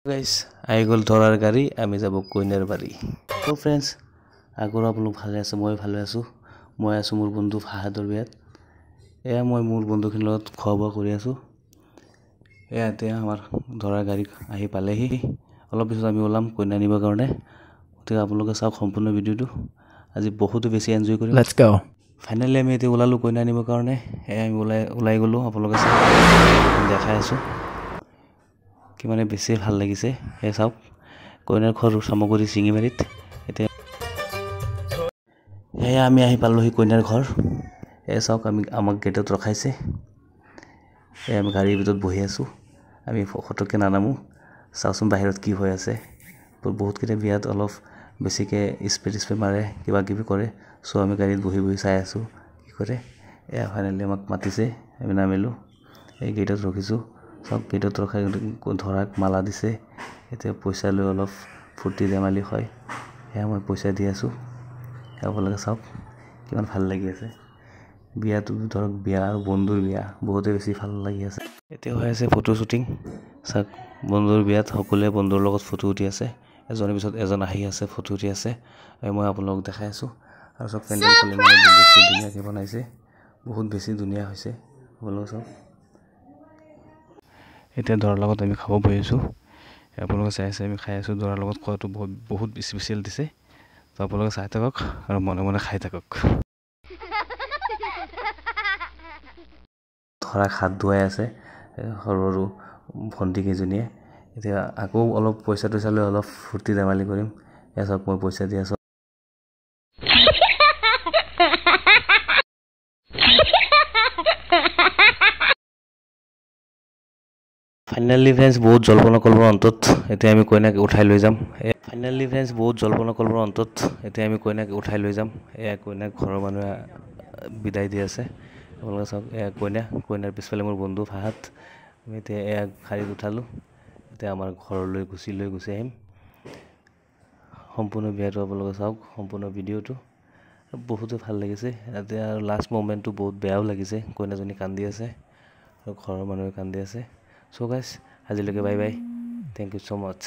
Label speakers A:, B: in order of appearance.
A: Guys আহি গ'ল ধৰাৰ গাড়ী আমি যাব কইনাৰ বাৰী তো ফ্ৰেন্ডছ আগৰ আপোনালোক ভালে আছে মই ভালে আছো মই আছো মোৰ বন্ধু ফাহাদৰ বিয়াত এয়া মই মোৰ বন্ধুখিনিৰ লগত খোৱা বোৱা কৰি আছো এয়াতে আমাৰ ধৰাৰ গাড়ী আহি পালেহি অলপ পিছত আমি ওলাম কইনা নিবৰ কাৰণে তো আপোনালোকে চাওক সম্পূৰ্ণ ভিডিওটো আজি বহুত বেছি এনজয় কৰিম লেটস গো ফাইনালি আমি এতে ওলালো কইনা নিবৰ কাৰণে এয়া আমি ওলাই গলো আপোনালোকে চাওক দেখাই আছো কিমানে বেছি ভাল লাগিছে হে চাওক কইনাৰ ঘৰ সামগ্ৰী সিঙিমাৰিত এতিয়া এয়া আমি আহি পালোহি কইনাৰ ঘৰ এ চাওক আমাক গেটত ৰখাইছে আমি গাড়ীৰ ভিতৰত বহি আছো আমি ফটককে নানামু চাওচোন বাহিৰত কি হৈ আছে বহুত কেইটা বিয়াত অলপ বেছিকে স্পীড মাৰে কিবা কিবি কৰে সো আমি গাড়ীত বহি চাই আছো কি কৰে এয়া ফাইনালি আমাক মাতিছে আমি নামিলো এই গেটত ৰখিছো সব গেটত ৰখাই ধৰাক মালা দিছে এতে পইচা লৈ অলপ ফুৰ্তি ধেমালি হয় এয়া মই পইচা দি আছো আপোনালোকে চাওক কিমান ভাল লাগি আছে বিয়াটো ধৰক বিয়া আৰু বন্ধুৰ বিয়া বহুতে বেছি ভাল লাগি আছে এতিয়া হৈ আছে ফটো শুটিং চাওক বন্ধুৰ বিয়াত সকলোৱে বন্ধুৰ লগত ফটো উঠি আছে এজনৰ পিছত এজন আহি আছে ফটো উঠি আছে মই আপোনালোকক দেখাই আছো আৰু সব পেণ্ডেল খুলি মানে বেছি ধুনীয়াকৈ বনাইছে বহুত বেছি ধুনীয়া হৈছে আপোনালোকে চাওক এতিয়া দৰাৰ লগত আমি খাব বহি আছো আপোনালোকে চাই আছে আমি খাই আছো দৰাৰ লগত খোৱাটো বহুত স্পেচিয়েল দিছে তো আপোনালোকে চাই থাকক আৰু মনে মনে খাই থাকক ধৰা হাত ধুৱাই আছে সৰু সৰু ভণ্টি কেইজনীয়ে এতিয়া আকৌ অলপ পইচা লৈ অলপ ফুৰ্তি ধেমালি কৰিম এয়া চাওক মই পইচা দি আছো ফাইনালি ফ্ৰেন্ডছ বহুত জল্পনা কল্পনাৰ অন্তত এতিয়া আমি কইনাক উঠাই লৈ যাম এয়া কইনাক ঘৰৰ মানুহে বিদায় দি আছে আপোনালোকে চাওক এয়া কইনাৰ পিছফালে মোৰ বন্ধু ফাহাদ আমি এতিয়া এয়া গাড়ীত উঠালো এতিয়া আমাৰ ঘৰলৈ গুচি আহিম সম্পূৰ্ণ বিয়াটো আপোনালোকে চাওক সম্পূৰ্ণ ভিডিওটো বহুতে ভাল লাগিছে এতিয়া আৰু লাষ্ট মোমেন্টটো বহুত বেয়াও লাগিছে কইনাজনী কান্দি আছে আৰু ঘৰৰ মানুহে কান্দি আছে So guys, আজিলৈকে bye bye. Thank you so much.